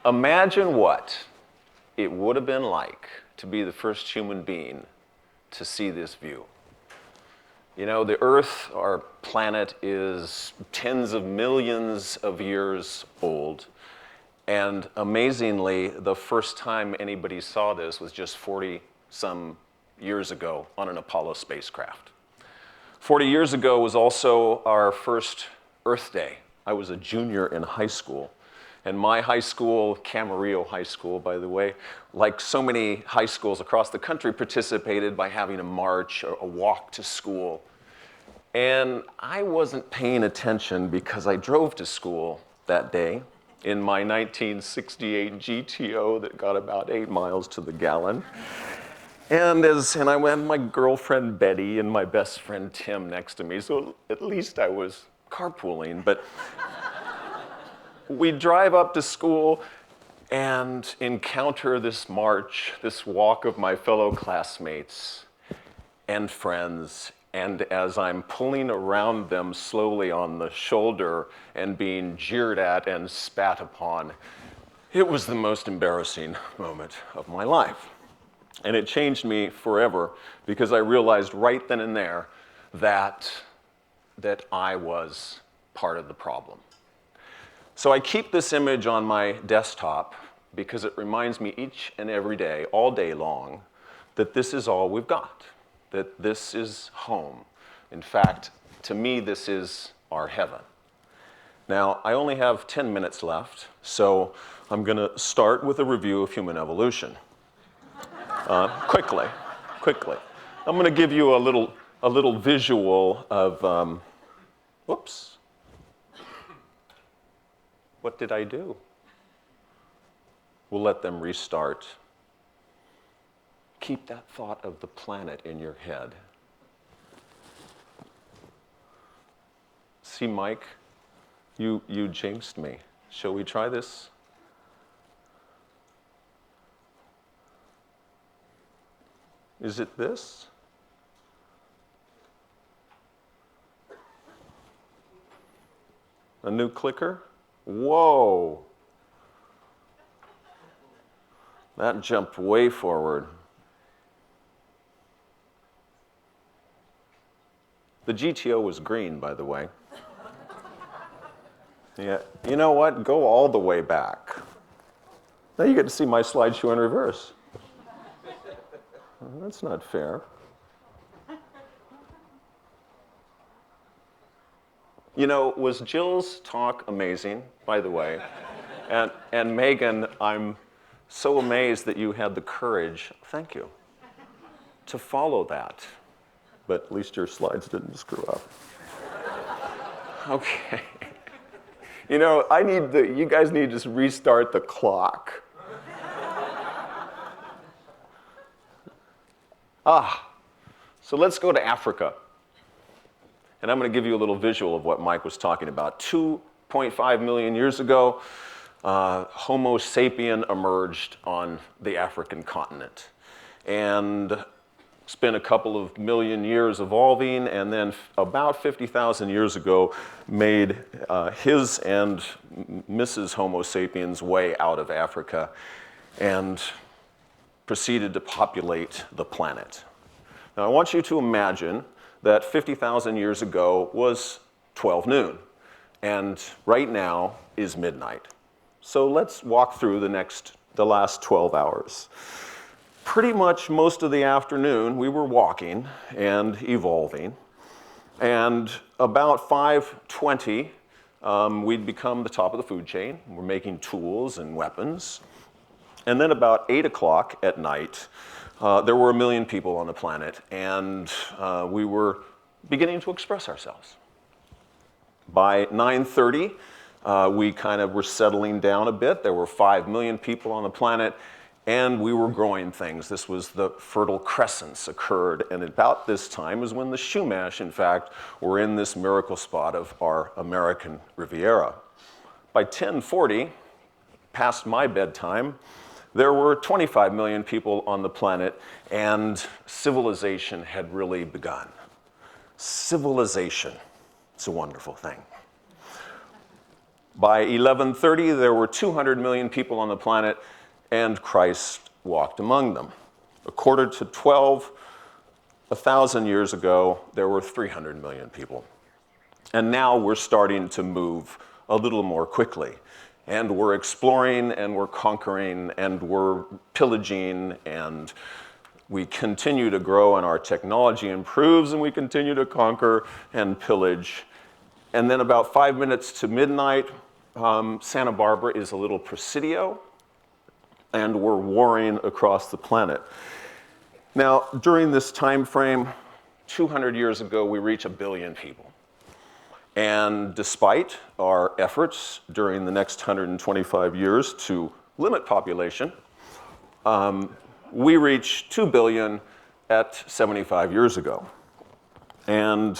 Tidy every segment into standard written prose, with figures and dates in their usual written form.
Imagine what it would have been like to be the first human being to see this view. You know, the Earth, our planet, is tens of millions of years old. And amazingly, the first time anybody saw this was just 40-some years ago on an Apollo spacecraft. 40 years ago was also our first Earth Day. I was a junior in high school. And my high school, Camarillo High School, by the way, like so many high schools across the country, participated by having a march or a walk to school. And I wasn't paying attention because I drove to school that day in my 1968 GTO that got about 8 miles to the gallon. And I had my girlfriend Betty and my best friend Tim next to me, so at least I was carpooling. But we drive up to school and encounter this march, this walk of my fellow classmates and friends. And as I'm pulling around them slowly on the shoulder and being jeered at and spat upon, it was the most embarrassing moment of my life. And it changed me forever because I realized right then and there that I was part of the problem. So I keep this image on my desktop because it reminds me each and every day, all day long, that this is all we've got, that this is home. In fact, to me, this is our heaven. Now, I only have 10 minutes left, so I'm going to start with a review of human evolution. Quickly. I'm going to give you a little visual of, whoops. What did I do? We'll let them restart. Keep that thought of the planet in your head. See, Mike, you jinxed me. Shall we try this? Is it this? A new clicker? Whoa! That jumped way forward. The GTO was green, by the way. Yeah, you know what? Go all the way back. Now you get to see my slideshow in reverse. That's not fair. You know, was Jill's talk amazing, by the way? And Megan, I'm so amazed that you had the courage, thank you, to follow that. But at least your slides didn't screw up. Okay. You know, you guys need to just restart the clock. So let's go to Africa. And I'm going to give you a little visual of what Mike was talking about. 2.5 million years ago, Homo sapien emerged on the African continent. And spent a couple of million years evolving, and then about 50,000 years ago made his and Mrs. Homo sapiens way out of Africa and proceeded to populate the planet. Now I want you to imagine that 50,000 years ago was 12 noon, and right now is midnight. So let's walk through the last 12 hours. Pretty much most of the afternoon, we were walking and evolving, and about 5:20, we'd become the top of the food chain. We're making tools and weapons. And then about 8 o'clock at night, there were 1 million people on the planet, and we were beginning to express ourselves. By 9:30, we kind of were settling down a bit. There were 5 million people on the planet, and we were growing things. This was the Fertile Crescents occurred, and about this time was when the Chumash, in fact, were in this miracle spot of our American Riviera. By 10:40, past my bedtime, there were 25 million people on the planet, and civilization had really begun. Civilization, it's a wonderful thing. By 1130, there were 200 million people on the planet, and Christ walked among them. A quarter to 12, 1,000 years ago, there were 300 million people. And now we're starting to move a little more quickly. And we're exploring, and we're conquering, and we're pillaging, and we continue to grow, and our technology improves, and we continue to conquer and pillage. And then about 5 minutes to midnight, Santa Barbara is a little Presidio, and we're warring across the planet. Now, during this time frame, 200 years ago, we reach 1 billion people. And despite our efforts during the next 125 years to limit population, we reach 2 billion at 75 years ago. And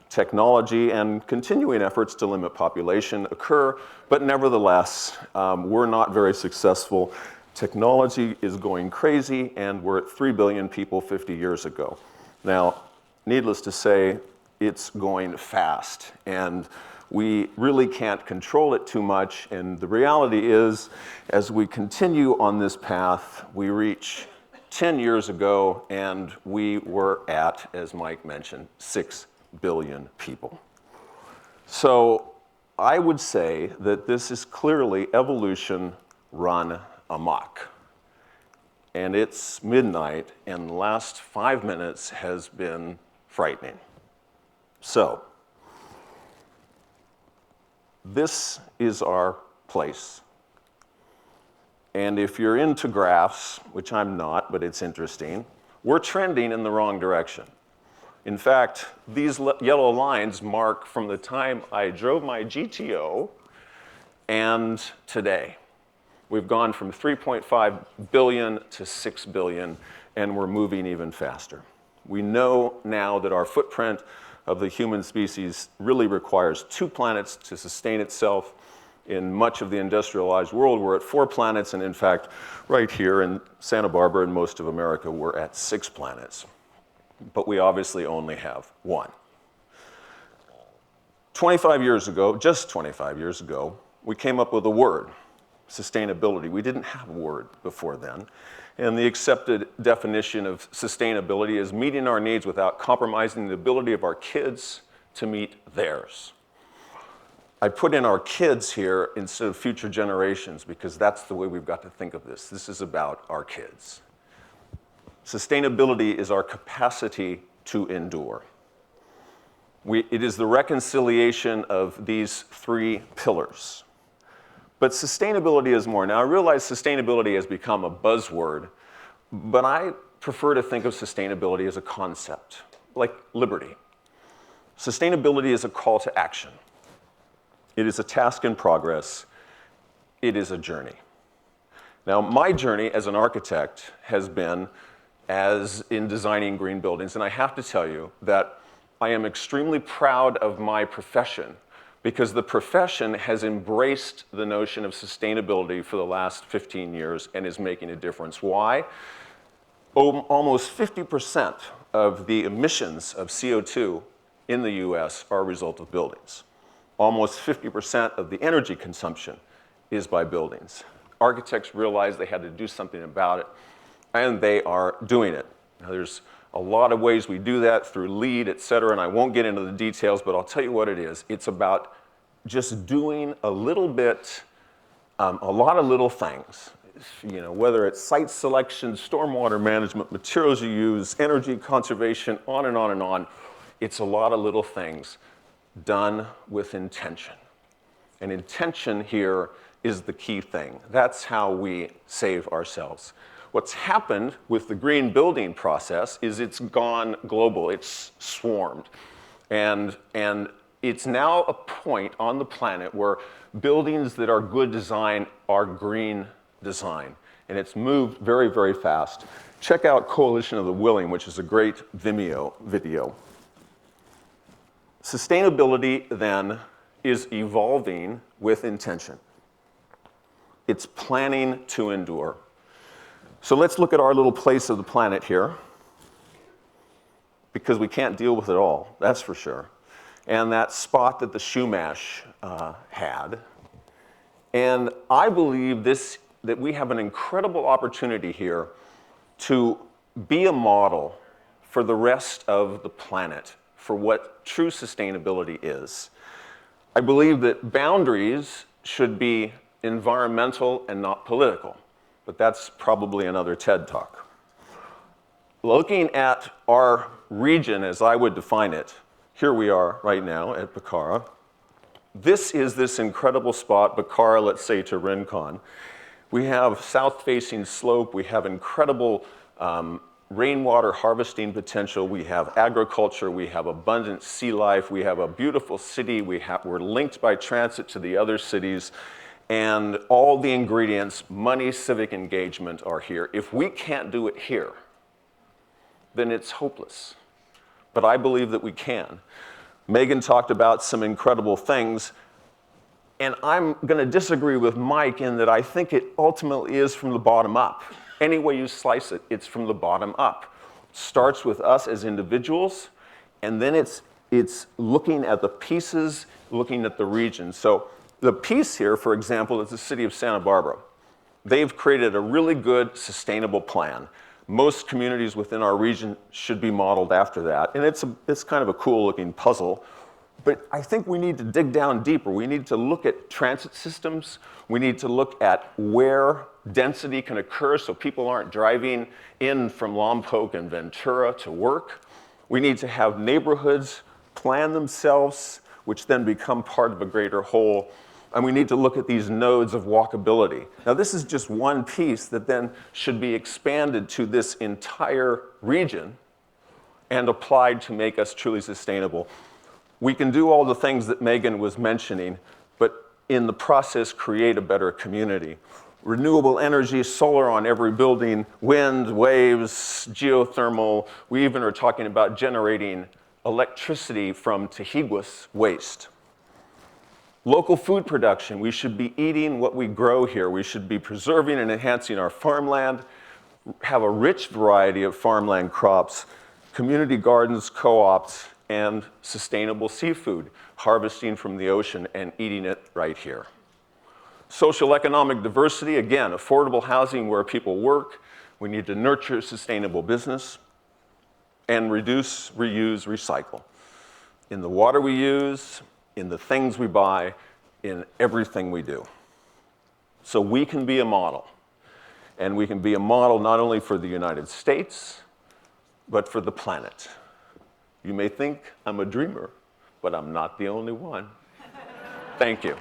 technology and continuing efforts to limit population occur, but nevertheless, we're not very successful. Technology is going crazy, and we're at 3 billion people 50 years ago. Now, needless to say, it's going fast, and we really can't control it too much. And the reality is, as we continue on this path, we reach 10 years ago, and we were at, as Mike mentioned, 6 billion people. So I would say that this is clearly evolution run amok. And it's midnight, and the last 5 minutes has been frightening. So, this is our place. And if you're into graphs, which I'm not, but it's interesting, we're trending in the wrong direction. In fact, these yellow lines mark from the time I drove my GTO and today. We've gone from 3.5 billion to 6 billion, and we're moving even faster. We know now that our footprint of the human species really requires 2 planets to sustain itself. In much of the industrialized world, we're at 4 planets, and in fact, right here in Santa Barbara and most of America, we're at 6 planets. But we obviously only have 1. 25 years ago, just 25 years ago, we came up with a word, sustainability. We didn't have a word before then. And the accepted definition of sustainability is meeting our needs without compromising the ability of our kids to meet theirs. I put in our kids here instead of future generations because that's the way we've got to think of this. This is about our kids. Sustainability is our capacity to endure. It is the reconciliation of these 3 pillars. But sustainability is more. Now, I realize sustainability has become a buzzword, but I prefer to think of sustainability as a concept, like liberty. Sustainability is a call to action. It is a task in progress. It is a journey. Now, my journey as an architect has been as in designing green buildings, and I have to tell you that I am extremely proud of my profession because the profession has embraced the notion of sustainability for the last 15 years and is making a difference. Why? Almost 50% of the emissions of CO2 in the US are a result of buildings. Almost 50% of the energy consumption is by buildings. Architects realized they had to do something about it, and they are doing it. Now, there's a lot of ways we do that through LEED, et cetera, and I won't get into the details, but I'll tell you what it is. It's about just doing a little bit, a lot of little things. You know, whether it's site selection, stormwater management, materials you use, energy conservation, on and on and on. It's a lot of little things done with intention. And intention here is the key thing. That's how we save ourselves. What's happened with the green building process is it's gone global. It's swarmed. And it's now a point on the planet where buildings that are good design are green design. And it's moved very, very fast. Check out Coalition of the Willing, which is a great Vimeo video. Sustainability, then, is evolving with intention. It's planning to endure. So let's look at our little place of the planet here, because we can't deal with it all, that's for sure. And that spot that the Shumash had And I believe that we have an incredible opportunity here to be a model for the rest of the planet for what true sustainability is. I believe that boundaries should be environmental and not political, but that's probably another TED Talk. Looking at our region as I would define it, here we are right now at Bukhara. This is this incredible spot, Bukhara, let's say, to Rincon. We have south-facing slope, we have incredible rainwater harvesting potential, we have agriculture, we have abundant sea life, we have a beautiful city, we're linked by transit to the other cities, and all the ingredients, money, civic engagement are here. If we can't do it here, then it's hopeless. But I believe that we can. Megan talked about some incredible things, and I'm going to disagree with Mike in that I think it ultimately is from the bottom up. Any way you slice it, it's from the bottom up. It starts with us as individuals, and then it's looking at the pieces, looking at the region. So the piece here, for example, is the city of Santa Barbara. They've created a really good, sustainable plan. Most communities within our region should be modeled after that, and it's kind of a cool-looking puzzle. But I think we need to dig down deeper. We need to look at transit systems. We need to look at where density can occur so people aren't driving in from Lompoc and Ventura to work. We need to have neighborhoods plan themselves, which then become part of a greater whole. And we need to look at these nodes of walkability. Now, this is just one piece that then should be expanded to this entire region and applied to make us truly sustainable. We can do all the things that Megan was mentioning, but in the process, create a better community. Renewable energy, solar on every building, wind, waves, geothermal. We even are talking about generating electricity from Tahiguas waste. Local food production. We should be eating what we grow here. We should be preserving and enhancing our farmland, have a rich variety of farmland crops, community gardens, co-ops, and sustainable seafood, harvesting from the ocean and eating it right here. Social economic diversity, again, affordable housing where people work. We need to nurture sustainable business and reduce, reuse, recycle. In the water we use, in the things we buy, in everything we do. So we can be a model. And we can be a model not only for the United States, but for the planet. You may think I'm a dreamer, but I'm not the only one. Thank you.